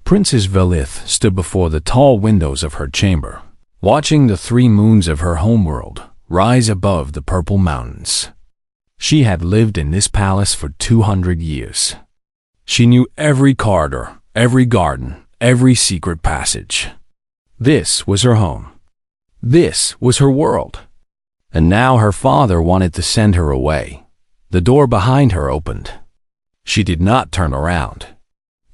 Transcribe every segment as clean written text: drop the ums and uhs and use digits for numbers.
Princess Velith stood before the tall windows of her chamber, watching the 3 moons of her homeworld rise above the purple mountains. She had lived in this palace for 200 years. She knew every corridor, every garden, every secret passage. This was her home. This was her world. And now her father wanted to send her away. The door behind her opened. She did not turn around.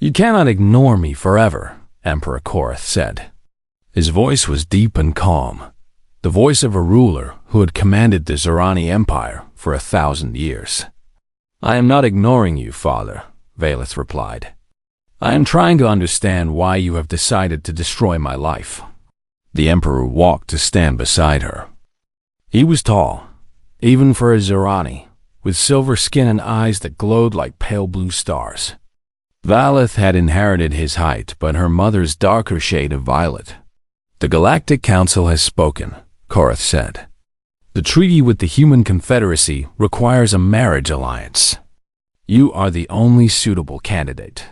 "You cannot ignore me forever," Emperor Korath said. His voice was deep and calm, the voice of a ruler who had commanded the Zorani Empire for 1,000 years. "I am not ignoring you, father," Velith replied. "I am trying to understand why you have decided to destroy my life." The emperor walked to stand beside her. He was tall, even for a Zorani, with silver skin and eyes that glowed like pale blue stars. Velith had inherited his height, but her mother's darker shade of violet. "The Galactic Council has spoken," Korath said. "The treaty with the Human Confederacy requires a marriage alliance. You are the only suitable candidate."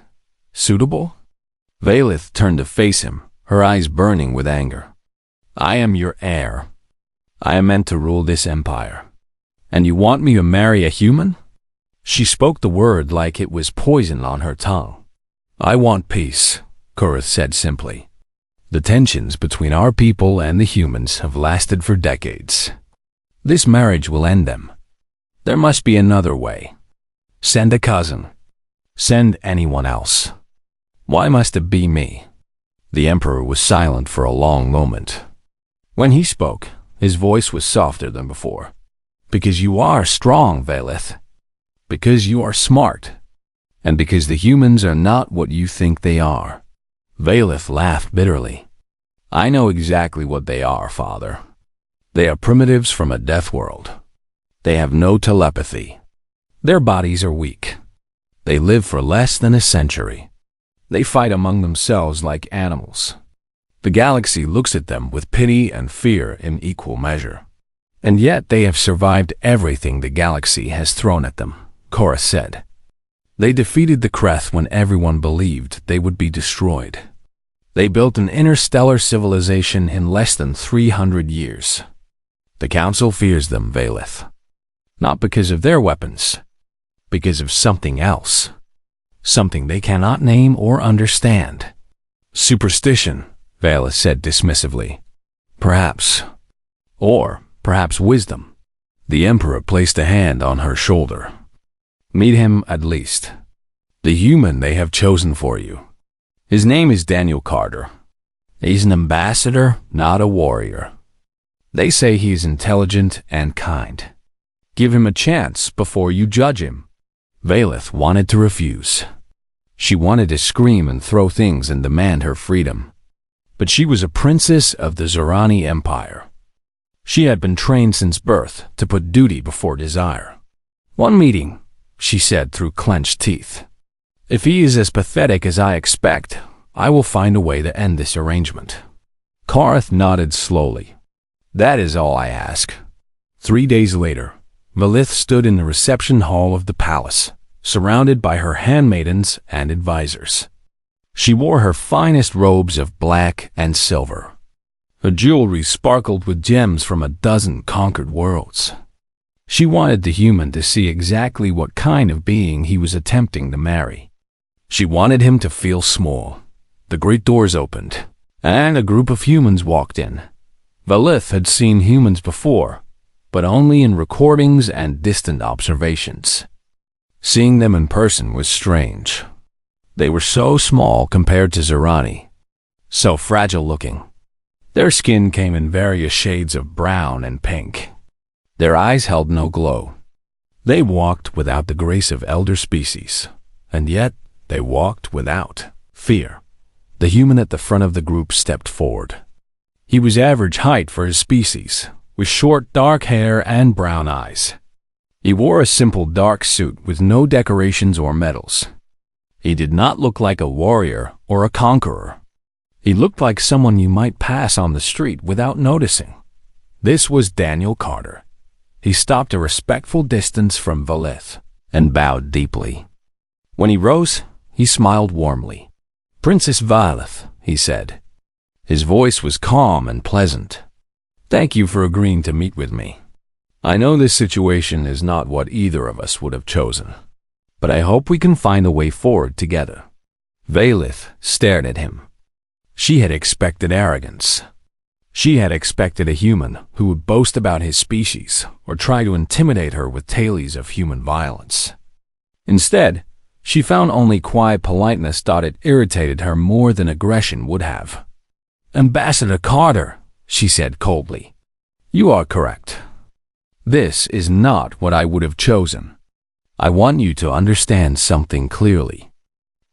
"Suitable?" Velith turned to face him, her eyes burning with anger. "I am your heir. I am meant to rule this empire. And you want me to marry a human?" She spoke the word like it was poison on her tongue. "I want peace," Korath said simply. "The tensions between our people and the humans have lasted for decades. This marriage will end them. There must be another way. Send a cousin. Send anyone else. Why must it be me?" The emperor was silent for a long moment. When he spoke, his voice was softer than before. "Because you are strong, Velith. Because you are smart. And because the humans are not what you think they are." Velith laughed bitterly. "I know exactly what they are, father. They are primitives from a death world. They have no telepathy. Their bodies are weak. They live for less than a century. They fight among themselves like animals. The galaxy looks at them with pity and fear in equal measure. And yet they have survived everything the galaxy has thrown at them," Korath said. "They defeated the Kreth when everyone believed they would be destroyed. They built an interstellar civilization in less than 300 years. The Council fears them, Velith. Not because of their weapons, because of something else. Something they cannot name or understand." "Superstition," Velith said dismissively. "Perhaps. Or perhaps wisdom." The emperor placed a hand on her shoulder. "Meet him at least. The human they have chosen for you. His name is Daniel Carter. He's an ambassador, not a warrior. They say he is intelligent and kind. Give him a chance before you judge him." Velith wanted to refuse. She wanted to scream and throw things and demand her freedom. But she was a princess of the Zorani Empire. She had been trained since birth to put duty before desire. "One meeting," she said through clenched teeth. "If he is as pathetic as I expect, I will find a way to end this arrangement." Korath nodded slowly. "That is all I ask." 3 days later, Velith stood in the reception hall of the palace, surrounded by her handmaidens and advisors. She wore her finest robes of black and silver. Her jewelry sparkled with gems from a dozen conquered worlds. She wanted the human to see exactly what kind of being he was attempting to marry. She wanted him to feel small. The great doors opened, and a group of humans walked in. Velith had seen humans before, but only in recordings and distant observations. Seeing them in person was strange. They were so small compared to Zorani, so fragile-looking. Their skin came in various shades of brown and pink. Their eyes held no glow. They walked without the grace of elder species, and yet they walked without fear. The human at the front of the group stepped forward. He was average height for his species, with short dark hair and brown eyes. He wore a simple dark suit with no decorations or medals. He did not look like a warrior or a conqueror. He looked like someone you might pass on the street without noticing. This was Daniel Carter. He stopped a respectful distance from Velith and bowed deeply. When he rose, he smiled warmly. "Princess Violet," he said. His voice was calm and pleasant. "Thank you for agreeing to meet with me. I know this situation is not what either of us would have chosen, but I hope we can find a way forward together." Valeth stared at him. She had expected arrogance. She had expected a human who would boast about his species or try to intimidate her with tales of human violence. Instead, she found only quiet politeness that it irritated her more than aggression would have. "Ambassador Carter," she said coldly, "you are correct. This is not what I would have chosen. I want you to understand something clearly.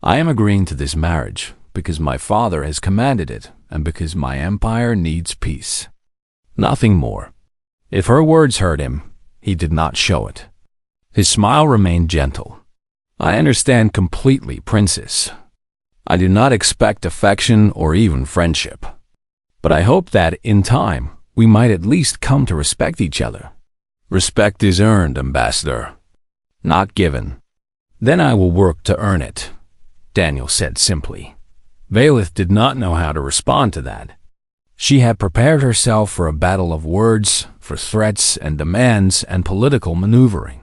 I am agreeing to this marriage because my father has commanded it and because my empire needs peace. Nothing more." If her words hurt him, he did not show it. His smile remained gentle. "I understand completely, Princess. I do not expect affection or even friendship. But I hope that, in time, we might at least come to respect each other." "Respect is earned, Ambassador, not given." "Then I will work to earn it," Daniel said simply. Valeth did not know how to respond to that. She had prepared herself for a battle of words, for threats and demands and political maneuvering.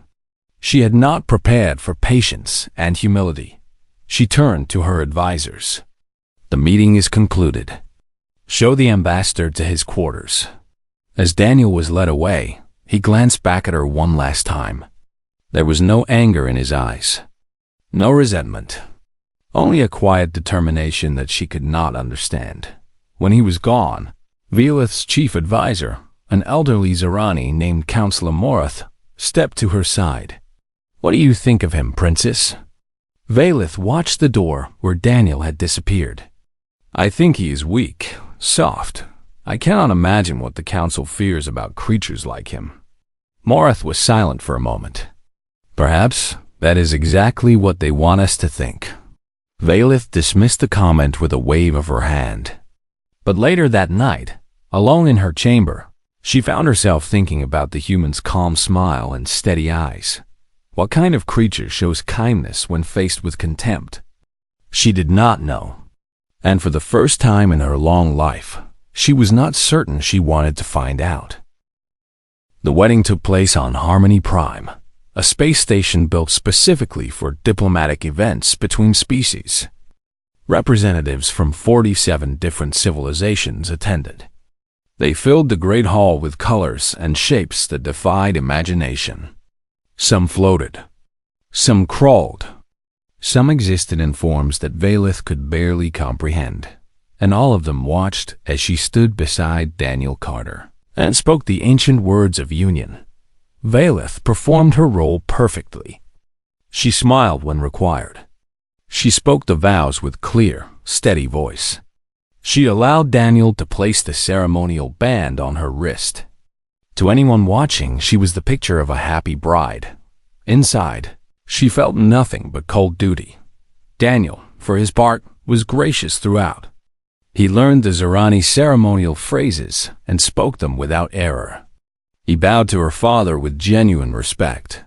She had not prepared for patience and humility. She turned to her advisors. "The meeting is concluded. Show the ambassador to his quarters." As Daniel was led away, he glanced back at her one last time. There was no anger in his eyes, no resentment, only a quiet determination that she could not understand. When he was gone, Valeth's chief advisor, an elderly Zerani named Counselor Morath, stepped to her side. "What do you think of him, Princess?" Valeth watched the door where Daniel had disappeared. "I think he is weak, soft. I cannot imagine what the council fears about creatures like him." Morath was silent for a moment. "Perhaps that is exactly what they want us to think." Valeth dismissed the comment with a wave of her hand. But later that night, alone in her chamber, she found herself thinking about the human's calm smile and steady eyes. What kind of creature shows kindness when faced with contempt? She did not know. And for the first time in her long life, she was not certain she wanted to find out. The wedding took place on Harmony Prime, a space station built specifically for diplomatic events between species. Representatives from 47 different civilizations attended. They filled the great hall with colors and shapes that defied imagination. Some floated. Some crawled. Some existed in forms that Valeth could barely comprehend. And all of them watched as she stood beside Daniel Carter and spoke the ancient words of union. Valeth performed her role perfectly. She smiled when required. She spoke the vows with clear, steady voice. She allowed Daniel to place the ceremonial band on her wrist. To anyone watching, she was the picture of a happy bride. Inside, she felt nothing but cold duty. Daniel, for his part, was gracious throughout. He learned the Zerani ceremonial phrases and spoke them without error. He bowed to her father with genuine respect.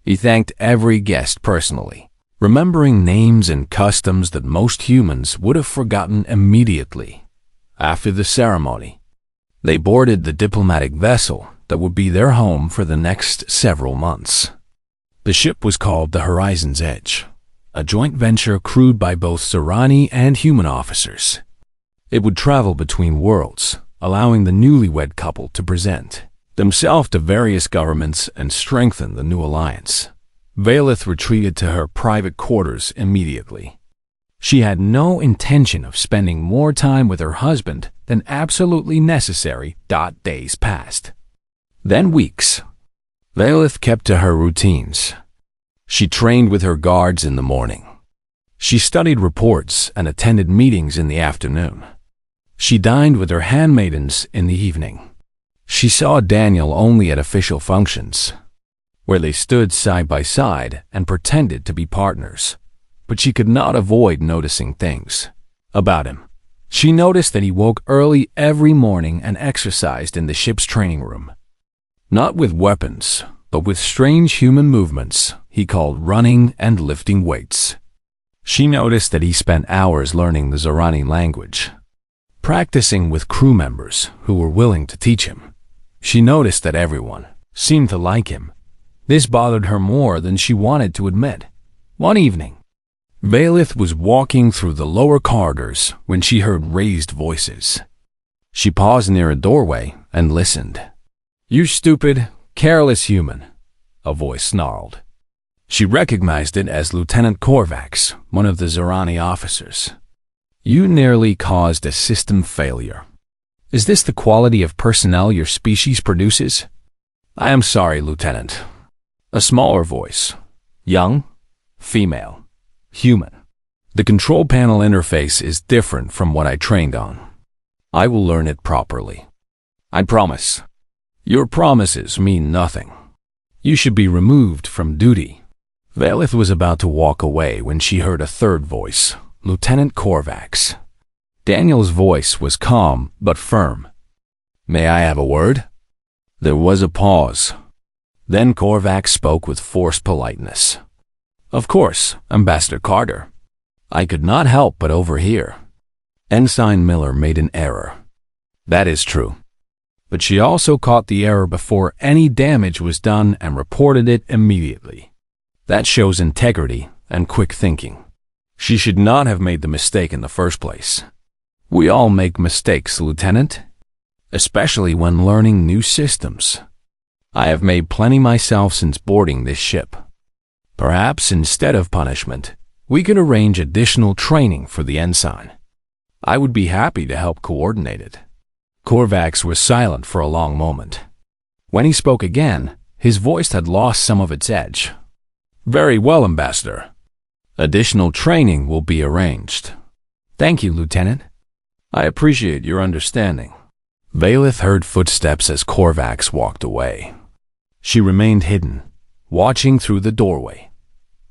He thanked every guest personally, remembering names and customs that most humans would have forgotten immediately. After the ceremony, they boarded the diplomatic vessel that would be their home for the next several months. The ship was called the Horizon's Edge, a joint venture crewed by both Zerani and human officers. It would travel between worlds, allowing the newlywed couple to present themselves to various governments and strengthen the new alliance. Valeth retreated to her private quarters immediately. She had no intention of spending more time with her husband than absolutely necessary. Days passed. Then weeks. Valeth kept to her routines. She trained with her guards in the morning. She studied reports and attended meetings in the afternoon. She dined with her handmaidens in the evening. She saw Daniel only at official functions, where they stood side by side and pretended to be partners. But she could not avoid noticing things about him. She noticed that he woke early every morning and exercised in the ship's training room. Not with weapons, but with strange human movements he called running and lifting weights. She noticed that he spent hours learning the Zorani language, practicing with crew members who were willing to teach him. She noticed that everyone seemed to like him. This bothered her more than she wanted to admit. One evening, Valith was walking through the lower corridors when she heard raised voices. She paused near a doorway and listened. "You stupid, careless human," a voice snarled. She recognized it as Lieutenant Korvax, one of the Zorani officers. "You nearly caused a system failure. Is this the quality of personnel your species produces?" "I am sorry, Lieutenant." A smaller voice. Young, female, human. "The control panel interface is different from what I trained on. I will learn it properly. I promise." "Your promises mean nothing. You should be removed from duty." Valith was about to walk away when she heard a third voice, Lieutenant Korvax. Daniel's voice was calm but firm. "May I have a word?" There was a pause. Then Korvax spoke with forced politeness. "Of course, Ambassador Carter. I could not help but overhear." Ensign Miller made an error. That is true. But she also caught the error before any damage was done and reported it immediately. That shows integrity and quick thinking. She should not have made the mistake in the first place. "We all make mistakes, Lieutenant, especially when learning new systems. I have made plenty myself since boarding this ship. Perhaps instead of punishment, we could arrange additional training for the ensign. I would be happy to help coordinate it." Korvax was silent for a long moment. When he spoke again, his voice had lost some of its edge. "Very well, Ambassador. Additional training will be arranged." "Thank you, Lieutenant. I appreciate your understanding." Valith heard footsteps as Korvax walked away. She remained hidden, watching through the doorway.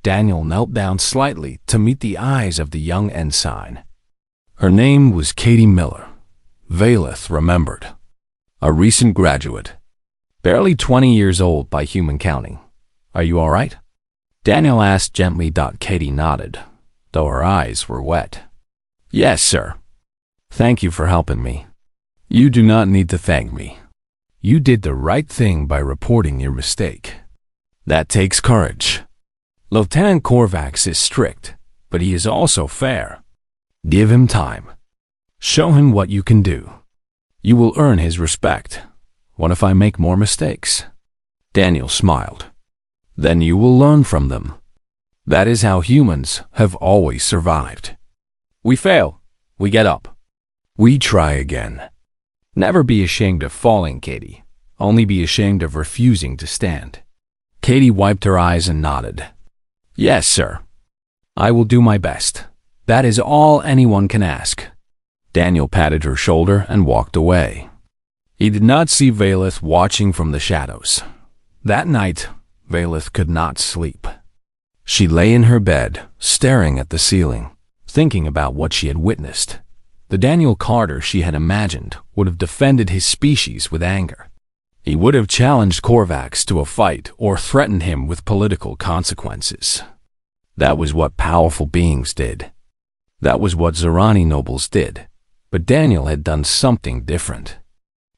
Daniel knelt down slightly to meet the eyes of the young ensign. Her name was Katie Miller. Valith remembered. A recent graduate. Barely 20 years old by human counting. "Are you all right?" Daniel asked gently. Katie nodded, though her eyes were wet. "Yes, sir. Thank you for helping me." "You do not need to thank me. You did the right thing by reporting your mistake. That takes courage. Lieutenant Korvax is strict, but he is also fair. Give him time. Show him what you can do. You will earn his respect. What if I make more mistakes?" Daniel smiled. "Then you will learn from them. That is how humans have always survived. We fail, we get up. We try again. Never be ashamed of falling, Katie. Only be ashamed of refusing to stand." Katie wiped her eyes and nodded. "Yes, sir. I will do my best. That is all anyone can ask." Daniel patted her shoulder and walked away. He did not see Valith watching from the shadows. That night, Valith could not sleep. She lay in her bed, staring at the ceiling, thinking about what she had witnessed. The Daniel Carter she had imagined would have defended his species with anger. He would have challenged Korvax to a fight or threatened him with political consequences. That was what powerful beings did. That was what Zorani nobles did. But Daniel had done something different.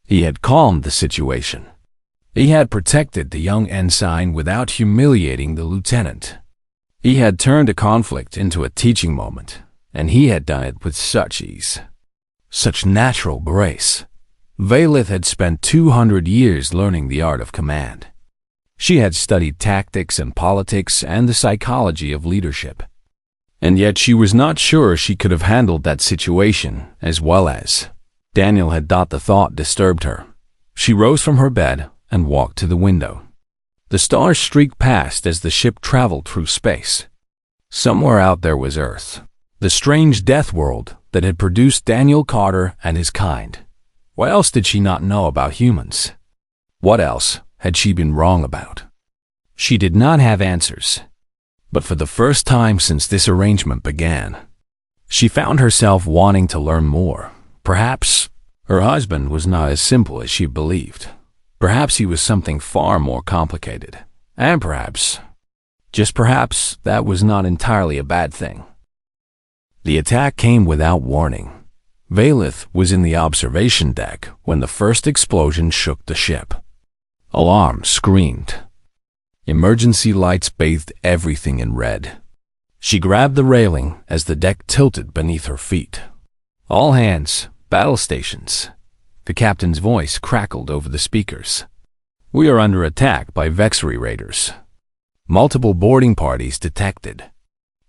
He had calmed the situation. He had protected the young ensign without humiliating the lieutenant. He had turned a conflict into a teaching moment, and he had done it with such ease, such natural grace. Valith had spent 200 years learning the art of command. She had studied tactics and politics and the psychology of leadership. And yet she was not sure she could have handled that situation as well as. Daniel had thought the thought disturbed her. She rose from her bed and walked to the window. The stars streaked past as the ship traveled through space. Somewhere out there was Earth, the strange death world that had produced Daniel Carter and his kind. What else did she not know about humans? What else had she been wrong about? She did not have answers. But for the first time since this arrangement began, she found herself wanting to learn more. Perhaps her husband was not as simple as she believed. Perhaps he was something far more complicated. And perhaps, just perhaps, that was not entirely a bad thing. The attack came without warning. Valith was in the observation deck when the first explosion shook the ship. Alarm screamed. Emergency lights bathed everything in red. She grabbed the railing as the deck tilted beneath her feet. All hands, battle stations. The captain's voice crackled over the speakers. We are under attack by Vexery raiders. Multiple boarding parties detected.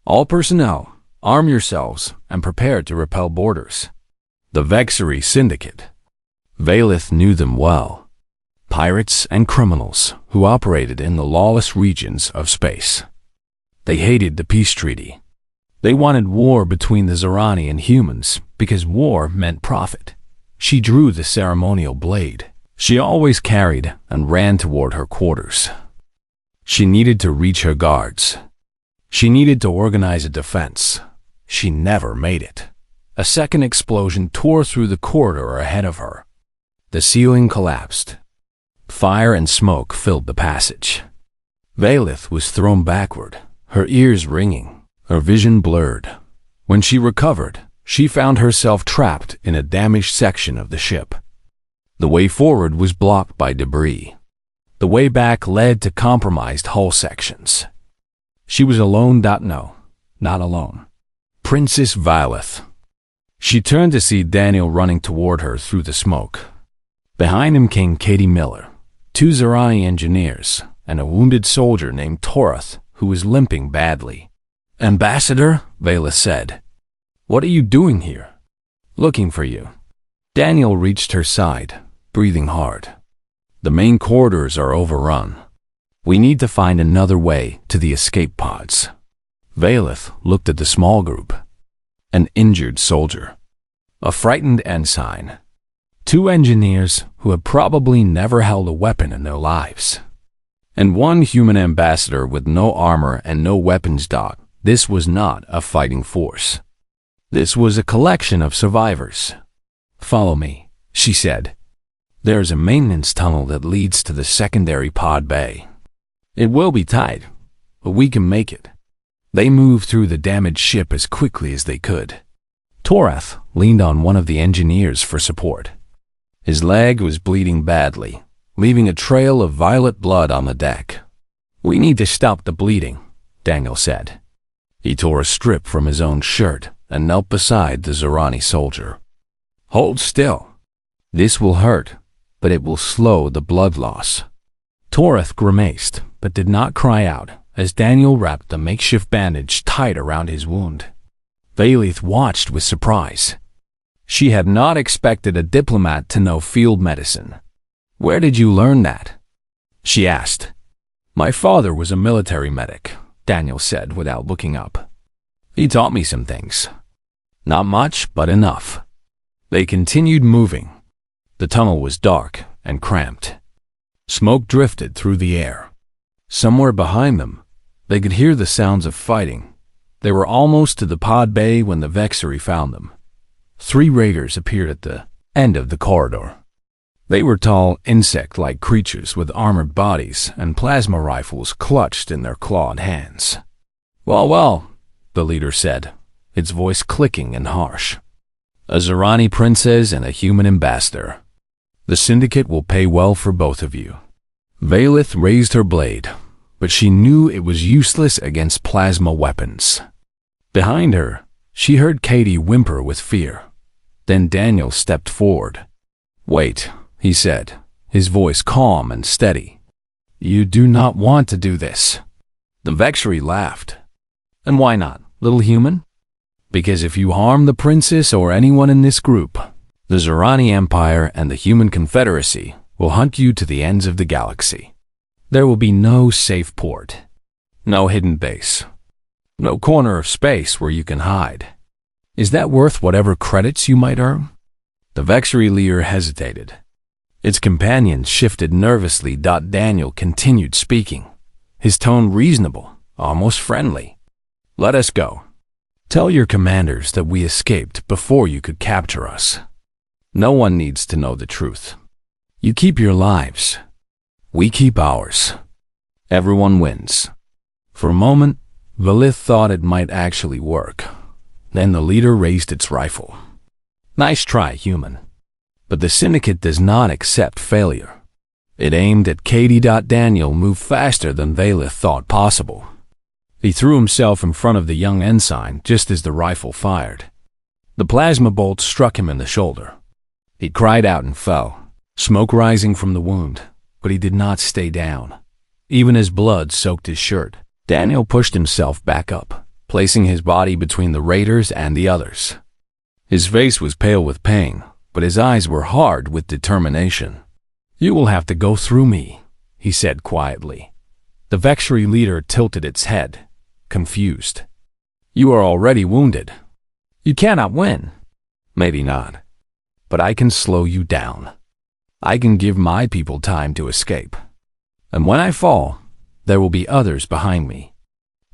All personnel, arm yourselves and prepare to repel boarders. The Vexery Syndicate. Valith knew them well. Pirates and criminals who operated in the lawless regions of space. They hated the peace treaty. They wanted war between the Zerani and humans because war meant profit. She drew the ceremonial blade. She always carried and ran toward her quarters. She needed to reach her guards. She needed to organize a defense. She never made it. A second explosion tore through the corridor ahead of her. The ceiling collapsed. Fire and smoke filled the passage. Valith was thrown backward, her ears ringing, her vision blurred. When she recovered, she found herself trapped in a damaged section of the ship. The way forward was blocked by debris. The way back led to compromised hull sections. She was alone. No, not alone. Princess Valith. She turned to see Daniel running toward her through the smoke. Behind him came Katie Miller, 2 Zerani engineers, and a wounded soldier named Torath, who was limping badly. Ambassador, Valith said. What are you doing here? Looking for you. Daniel reached her side, breathing hard. The main corridors are overrun. We need to find another way to the escape pods. Valith looked at the small group. An injured soldier. A frightened ensign. 2 engineers who had probably never held a weapon in their lives. And 1 human ambassador with no armor and no weapons. This was not a fighting force. This was a collection of survivors. Follow me, she said. There is a maintenance tunnel that leads to the secondary pod bay. It will be tight, but we can make it. They moved through the damaged ship as quickly as they could. Torath leaned on one of the engineers for support. His leg was bleeding badly, leaving a trail of violet blood on the deck. We need to stop the bleeding, Daniel said. He tore a strip from his own shirt and knelt beside the Zerani soldier. Hold still. This will hurt, but it will slow the blood loss. Torath grimaced, but did not cry out as Daniel wrapped the makeshift bandage tight around his wound. Valith watched with surprise. She had not expected a diplomat to know field medicine. Where did you learn that? She asked. My father was a military medic, Daniel said without looking up. He taught me some things. Not much, but enough. They continued moving. The tunnel was dark and cramped. Smoke drifted through the air. Somewhere behind them, they could hear the sounds of fighting. They were almost to the pod bay when the Vexery found them. 3 raiders appeared at the end of the corridor. They were tall, insect-like creatures with armored bodies and plasma rifles clutched in their clawed hands. Well, the leader said, its voice clicking and harsh. A Zerani princess and a human ambassador. The syndicate will pay well for both of you. Valith raised her blade, but she knew it was useless against plasma weapons. Behind her, she heard Katie whimper with fear. Then Daniel stepped forward. Wait, he said, his voice calm and steady. You do not want to do this. The Vexery laughed. And why not, little human? Because if you harm the princess or anyone in this group, the Zerani Empire and the Human Confederacy will hunt you to the ends of the galaxy. There will be no safe port, no hidden base, no corner of space where you can hide. Is that worth whatever credits you might earn? The Vexery leader hesitated. Its companions shifted nervously. Daniel continued speaking, his tone reasonable, almost friendly. Let us go. Tell your commanders that we escaped before you could capture us. No one needs to know the truth. You keep your lives. We keep ours. Everyone wins. For a moment, Valith thought it might actually work. Then the leader raised its rifle. Nice try, human. But the syndicate does not accept failure. It aimed at Katie. Daniel moved faster than Valeth thought possible. He threw himself in front of the young ensign just as the rifle fired. The plasma bolt struck him in the shoulder. He cried out and fell, smoke rising from the wound, but he did not stay down. Even as blood soaked his shirt, Daniel pushed himself back up, placing his body between the raiders and the others. His face was pale with pain, but his eyes were hard with determination. "You will have to go through me," he said quietly. The Vexury leader tilted its head, confused. "You are already wounded. You cannot win." "Maybe not. But I can slow you down. I can give my people time to escape. And when I fall, there will be others behind me,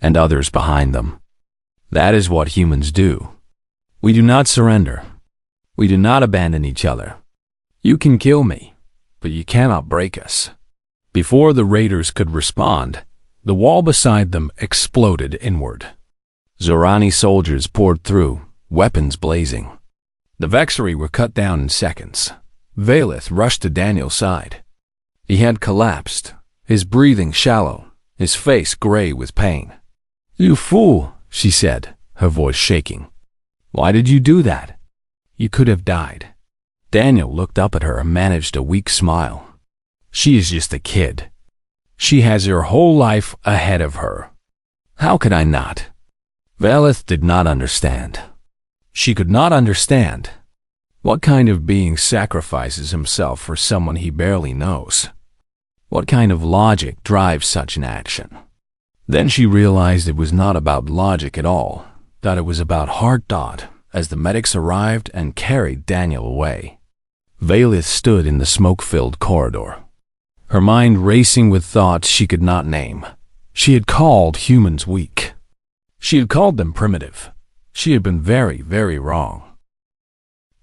and others behind them. That is what humans do. We do not surrender. We do not abandon each other. You can kill me, but you cannot break us." Before the raiders could respond, the wall beside them exploded inward. Zorani soldiers poured through, weapons blazing. The Vexury were cut down in seconds. Valeth rushed to Daniel's side. He had collapsed, his breathing shallow, his face gray with pain. "You fool," she said, her voice shaking. "Why did you do that? You could have died." Daniel looked up at her and managed a weak smile. "She is just a kid. She has her whole life ahead of her. How could I not?" Valeth did not understand. She could not understand. What kind of being sacrifices himself for someone he barely knows? What kind of logic drives such an action? Then she realized it was not about logic at all, that it was about hard thought as the medics arrived and carried Daniel away. Valeth stood in the smoke-filled corridor, her mind racing with thoughts she could not name. She had called humans weak. She had called them primitive. She had been very, very wrong.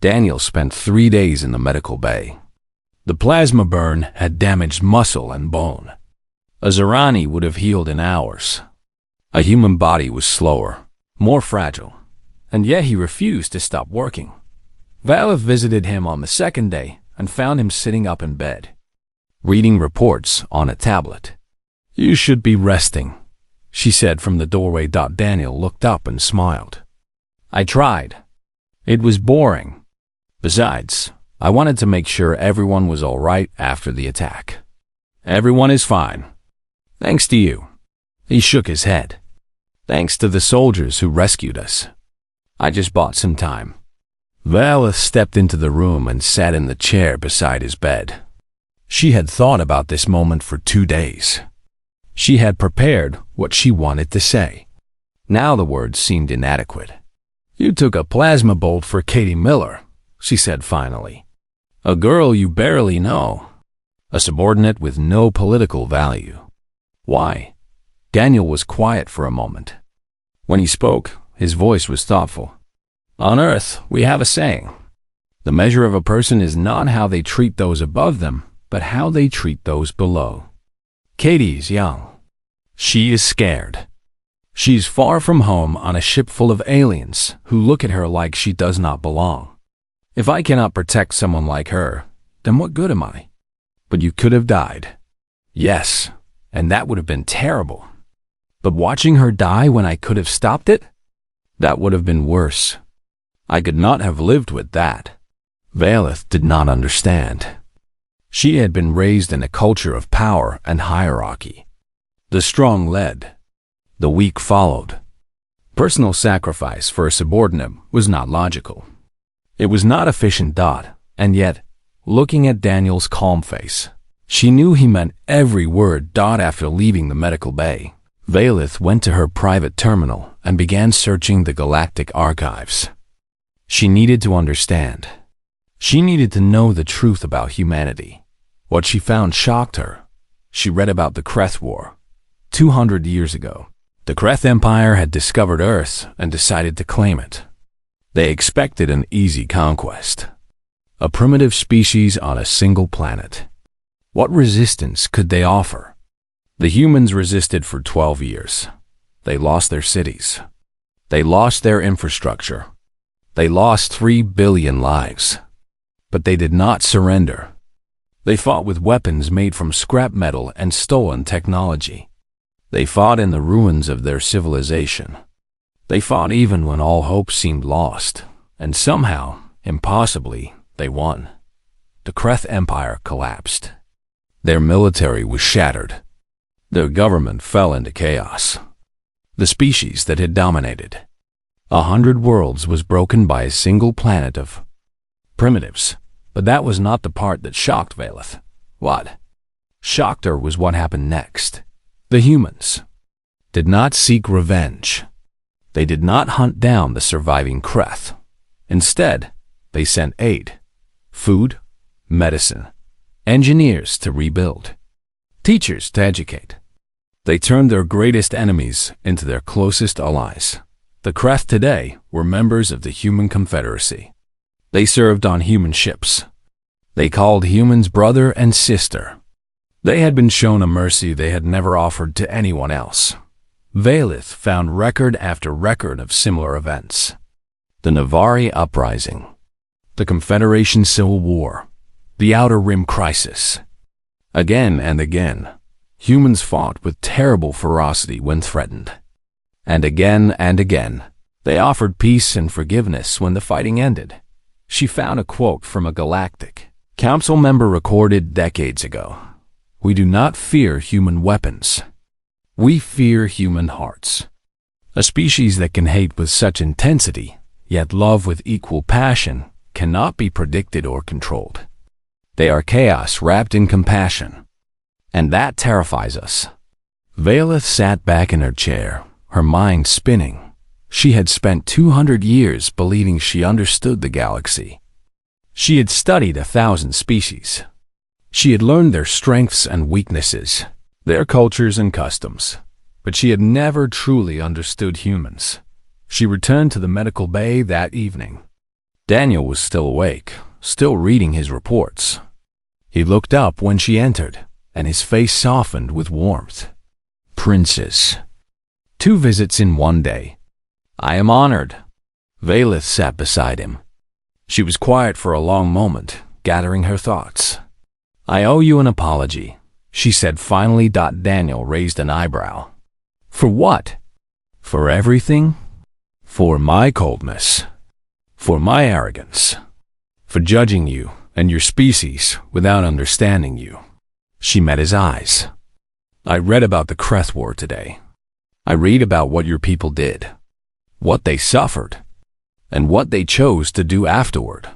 Daniel spent 3 days in the medical bay. The plasma burn had damaged muscle and bone. A Zorani would have healed in hours. A human body was slower, more fragile, and yet he refused to stop working. Valeth visited him on the second day and found him sitting up in bed, reading reports on a tablet. "You should be resting," she said from the doorway. Daniel looked up and smiled. "I tried. It was boring. Besides, I wanted to make sure everyone was all right after the attack." "Everyone is fine. Thanks to you." He shook his head. "Thanks to the soldiers who rescued us. I just bought some time." Valeth stepped into the room and sat in the chair beside his bed. She had thought about this moment for 2 days. She had prepared what she wanted to say. Now the words seemed inadequate. "You took a plasma bolt for Katie Miller," she said finally. "A girl you barely know. A subordinate with no political value. Why?" Daniel was quiet for a moment. When he spoke, his voice was thoughtful. "On Earth, we have a saying. The measure of a person is not how they treat those above them, but how they treat those below. Katie is young. She is scared. She's far from home on a ship full of aliens who look at her like she does not belong. If I cannot protect someone like her, then what good am I? But you could have died. Yes, and that would have been terrible. But watching her die when I could have stopped it? That would have been worse. I could not have lived with that." Valeth did not understand. She had been raised in a culture of power and hierarchy. The strong led. The weak followed. Personal sacrifice for a subordinate was not logical. It was not efficient. And yet, looking at Daniel's calm face, she knew he meant every word. After leaving the medical bay, Valeth went to her private terminal and began searching the galactic archives. She needed to understand. She needed to know the truth about humanity. What she found shocked her. She read about the Kreth War. 200 years ago, the Kreth Empire had discovered Earth and decided to claim it. They expected an easy conquest. A primitive species on a single planet. What resistance could they offer? The humans resisted for 12 years. They lost their cities. They lost their infrastructure. They lost 3 billion lives. But they did not surrender. They fought with weapons made from scrap metal and stolen technology. They fought in the ruins of their civilization. They fought even when all hope seemed lost, and somehow, impossibly, they won. The Kreth Empire collapsed. Their military was shattered. Their government fell into chaos. The species that had dominated 100 worlds was broken by a single planet of primitives. But that was not the part that shocked Valeth. What shocked her was what happened next. The humans did not seek revenge. They did not hunt down the surviving Kreth. Instead, they sent aid, food, medicine, engineers to rebuild, teachers to educate. They turned their greatest enemies into their closest allies. The Kreth today were members of the Human Confederacy. They served on human ships. They called humans brother and sister. They had been shown a mercy they had never offered to anyone else. Valeth found record after record of similar events. The Navari Uprising, the Confederation Civil War, the Outer Rim Crisis. Again and again, humans fought with terrible ferocity when threatened. And again, they offered peace and forgiveness when the fighting ended. She found a quote from a Galactic Council member recorded decades ago. "We do not fear human weapons. We fear human hearts." A species that can hate with such intensity, yet love with equal passion, cannot be predicted or controlled. They are chaos wrapped in compassion. And that terrifies us. Valeth sat back in her chair, her mind spinning. She had spent 200 years believing she understood the galaxy. She had studied 1,000 species. She had learned their strengths and weaknesses, their cultures and customs, but she had never truly understood humans. She returned to the medical bay that evening. Daniel was still awake, still reading his reports. He looked up when she entered, and his face softened with warmth. "Princess. 2 visits in 1 day. I am honored." Valeth sat beside him. She was quiet for a long moment, gathering her thoughts. "I owe you an apology," she said finally. Daniel raised an eyebrow. "For what?" "For everything. For my coldness. For my arrogance. For judging you and your species without understanding you." She met his eyes. "I read about the Kreth War today. I read about what your people did, what they suffered, and what they chose to do afterward."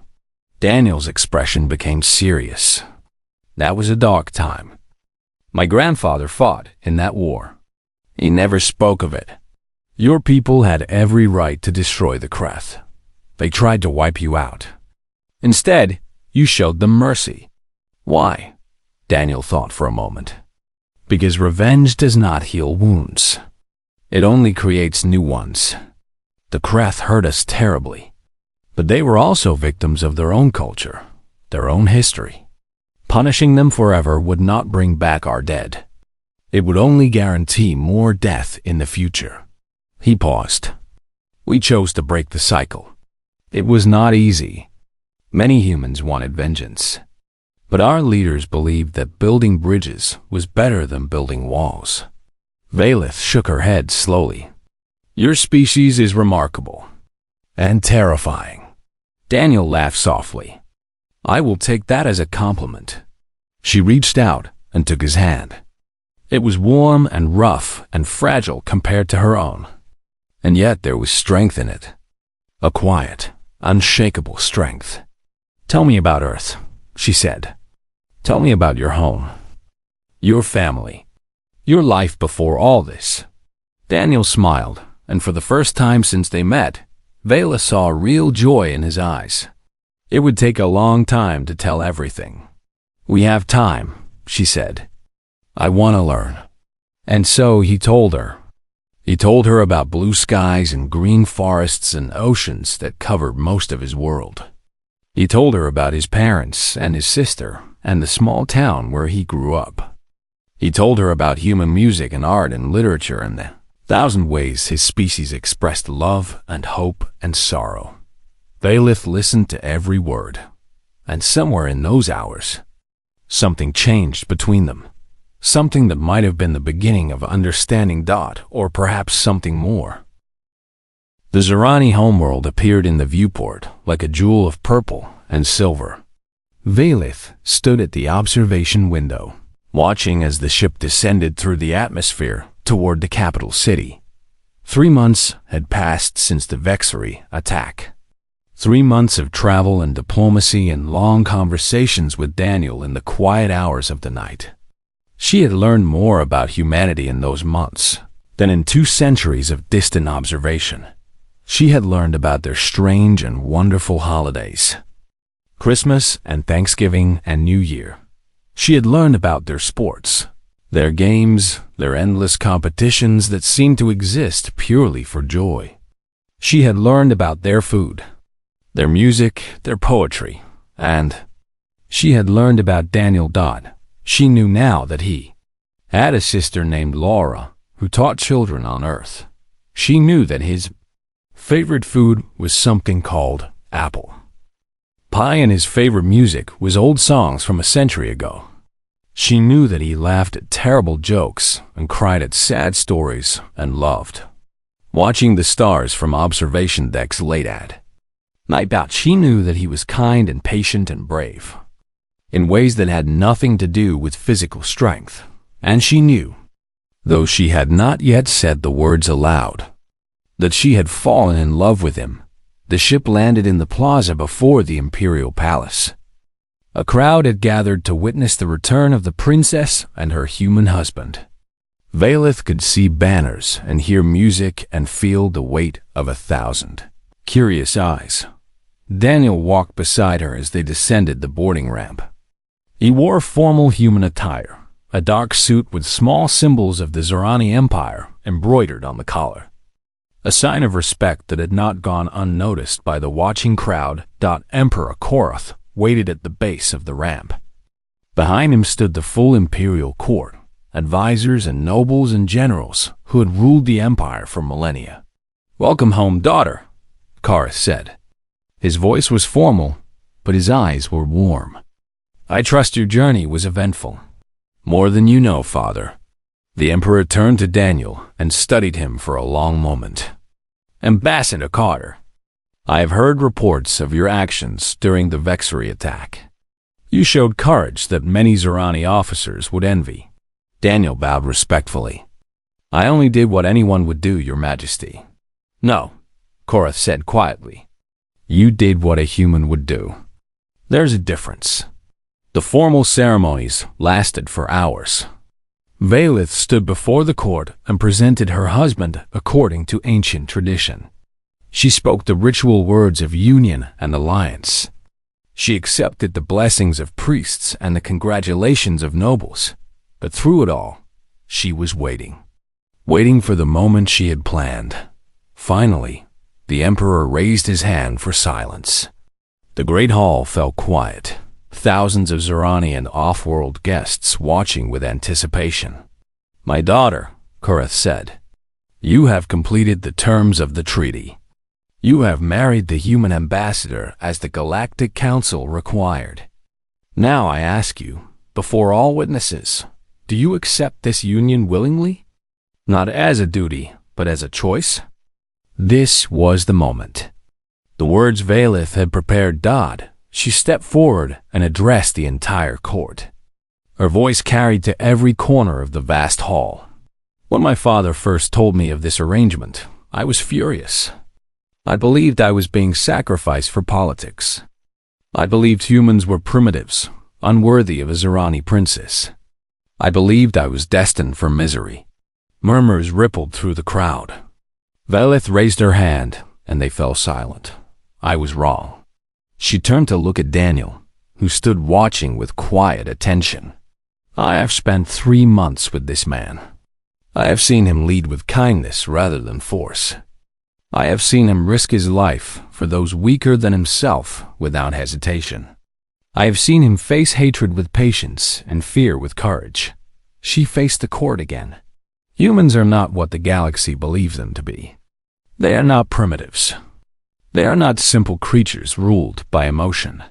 Daniel's expression became serious. "That was a dark time. My grandfather fought in that war. He never spoke of it. Your people had every right to destroy the Kreth. They tried to wipe you out. Instead, you showed them mercy. Why?" Daniel thought for a moment. "Because revenge does not heal wounds. It only creates new ones. The Kreth hurt us terribly, but they were also victims of their own culture, their own history. Punishing them forever would not bring back our dead. It would only guarantee more death in the future." He paused. "We chose to break the cycle. It was not easy. Many humans wanted vengeance. But our leaders believed that building bridges was better than building walls." Valeth shook her head slowly. "Your species is remarkable and terrifying." Daniel laughed softly. "I will take that as a compliment." She reached out and took his hand. It was warm and rough and fragile compared to her own. And yet there was strength in it. A quiet, unshakable strength. "Tell me about Earth," she said. "Tell me about your home, your family, your life before all this." Daniel smiled, and for the first time since they met, Valeth saw real joy in his eyes. It would take a long time to tell everything. "We have time," she said. "I want to learn." And so he told her. He told her about blue skies and green forests and oceans that covered most of his world. He told her about his parents and his sister and the small town where he grew up. He told her about human music and art and literature and the 1,000 ways his species expressed love and hope and sorrow. Valith listened to every word, and somewhere in those hours, something changed between them. Something that might have been the beginning of understanding Dot, or perhaps something more. The Zerani homeworld appeared in the viewport like a jewel of purple and silver. Valith stood at the observation window, watching as the ship descended through the atmosphere toward the capital city. 3 months had passed since the Vexery attack. 3 months of travel and diplomacy and long conversations with Daniel in the quiet hours of the night. She had learned more about humanity in those months than in 2 centuries of distant observation. She had learned about their strange and wonderful holidays, Christmas and Thanksgiving and New Year. She had learned about their sports, their games, their endless competitions that seemed to exist purely for joy. She had learned about their food, their music, their poetry, and she had learned about Daniel Dodd. She knew now that he had a sister named Laura who taught children on Earth. She knew that his favorite food was something called apple pie, and his favorite music was old songs from a century ago. She knew that he laughed at terrible jokes and cried at sad stories and loved watching the stars from observation decks late at night. She knew that he was kind and patient and brave in ways that had nothing to do with physical strength. And she knew, though she had not yet said the words aloud, that she had fallen in love with him. The ship landed in the plaza before the Imperial Palace. A crowd had gathered to witness the return of the princess and her human husband. Valith could see banners and hear music and feel the weight of 1,000 curious eyes. Daniel walked beside her as they descended the boarding ramp. He wore formal human attire, a dark suit with small symbols of the Zerani Empire embroidered on the collar, a sign of respect that had not gone unnoticed by the watching crowd. Emperor Korath waited at the base of the ramp. Behind him stood the full imperial court, advisors and nobles and generals who had ruled the empire for millennia. "Welcome home, daughter," Korath said. His voice was formal, but his eyes were warm. "I trust your journey was eventful." "More than you know, father." The emperor turned to Daniel and studied him for a long moment. "Ambassador Carter, I have heard reports of your actions during the Vexery attack. You showed courage that many Zerani officers would envy." Daniel bowed respectfully. "I only did what anyone would do, your majesty." "No," Korath said quietly. "You did what a human would do. There's a difference." The formal ceremonies lasted for hours. Valith stood before the court and presented her husband according to ancient tradition. She spoke the ritual words of union and alliance. She accepted the blessings of priests and the congratulations of nobles. But through it all, she was waiting for the moment she had planned. Finally, the emperor raised his hand for silence. The great hall fell quiet. Thousands of Zerani and off-world guests watching with anticipation. "My daughter," Korath said, "you have completed the terms of the treaty. You have married the human ambassador as the Galactic Council required. Now I ask you, before all witnesses, do you accept this union willingly? Not as a duty, but as a choice?" This was the moment. The words Valith had prepared Dodd. She stepped forward and addressed the entire court. Her voice carried to every corner of the vast hall. "When my father first told me of this arrangement, I was furious. I believed I was being sacrificed for politics. I believed humans were primitives, unworthy of a Zerani princess. I believed I was destined for misery." Murmurs rippled through the crowd. Valith raised her hand, and they fell silent. "I was wrong." She turned to look at Daniel, who stood watching with quiet attention. "I have spent 3 months with this man. I have seen him lead with kindness rather than force. I have seen him risk his life for those weaker than himself without hesitation. I have seen him face hatred with patience and fear with courage." She faced the court again. Humans are not what the galaxy believes them to be. They are not primitives. They are not simple creatures ruled by emotion.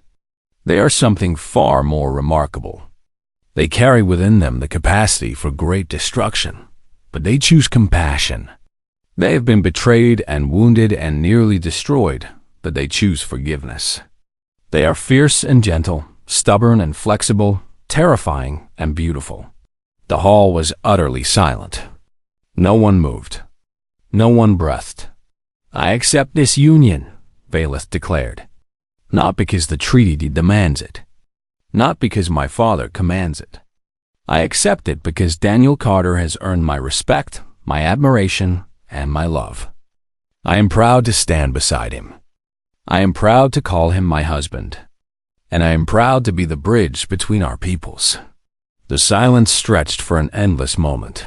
They are something far more remarkable. They carry within them the capacity for great destruction, but they choose compassion. They have been betrayed and wounded and nearly destroyed, but they choose forgiveness. They are fierce and gentle, stubborn and flexible, terrifying and beautiful. The hall was utterly silent. No one moved. No one breathed. "I accept this union," Valeth declared. "Not because the treaty demands it. Not because my father commands it. I accept it because Daniel Carter has earned my respect, my admiration, and my love. I am proud to stand beside him. I am proud to call him my husband. And I am proud to be the bridge between our peoples." The silence stretched for an endless moment.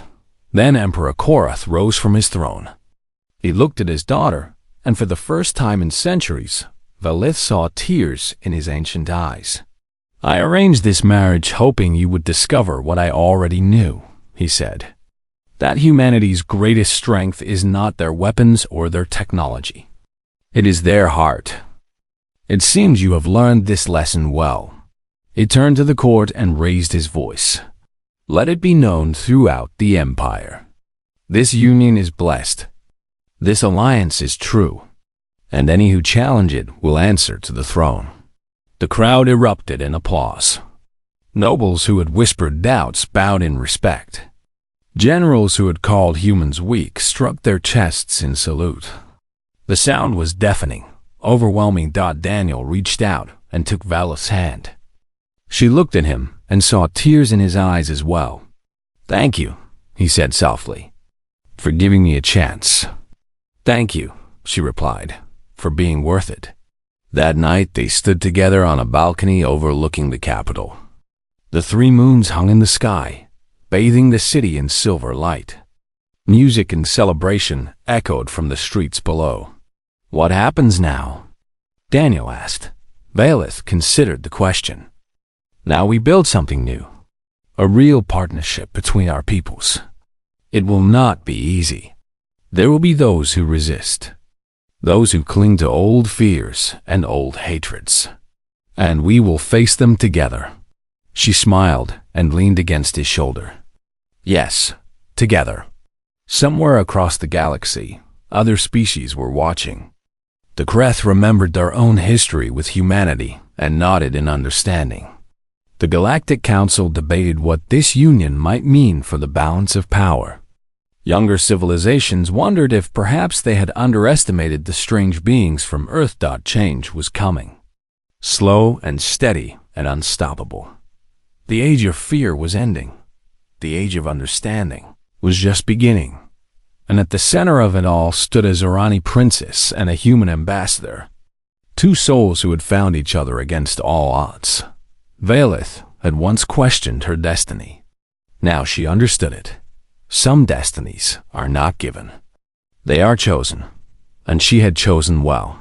Then Emperor Korath rose from his throne. He looked at his daughter, and for the first time in centuries, Valith saw tears in his ancient eyes. "I arranged this marriage hoping you would discover what I already knew," he said. "That humanity's greatest strength is not their weapons or their technology. It is their heart. It seems you have learned this lesson well." He turned to the court and raised his voice. "Let it be known throughout the empire. This union is blessed. This alliance is true, and any who challenge it will answer to the throne." The crowd erupted in applause. Nobles who had whispered doubts bowed in respect. Generals who had called humans weak struck their chests in salute. The sound was deafening, overwhelming. Daniel reached out and took Valeth's hand. She looked at him and saw tears in his eyes as well. "Thank you," he said softly, "for giving me a chance." "Thank you," she replied, "for being worth it." That night they stood together on a balcony overlooking the capital. The 3 moons hung in the sky, bathing the city in silver light. Music and celebration echoed from the streets below. "What happens now?" Daniel asked. Valeth considered the question. "Now we build something new. A real partnership between our peoples. It will not be easy. There will be those who resist. Those who cling to old fears and old hatreds. And we will face them together." She smiled and leaned against his shoulder. "Yes, together." Somewhere across the galaxy, other species were watching. The Kreth remembered their own history with humanity and nodded in understanding. The Galactic Council debated what this union might mean for the balance of power. Younger civilizations wondered if perhaps they had underestimated the strange beings from Earth. Change was coming. Slow and steady and unstoppable. The age of fear was ending. The age of understanding was just beginning. And at the center of it all stood a Zorani princess and a human ambassador. 2 souls who had found each other against all odds. Valeth had once questioned her destiny. Now she understood it. Some destinies are not given. They are chosen, and she had chosen well.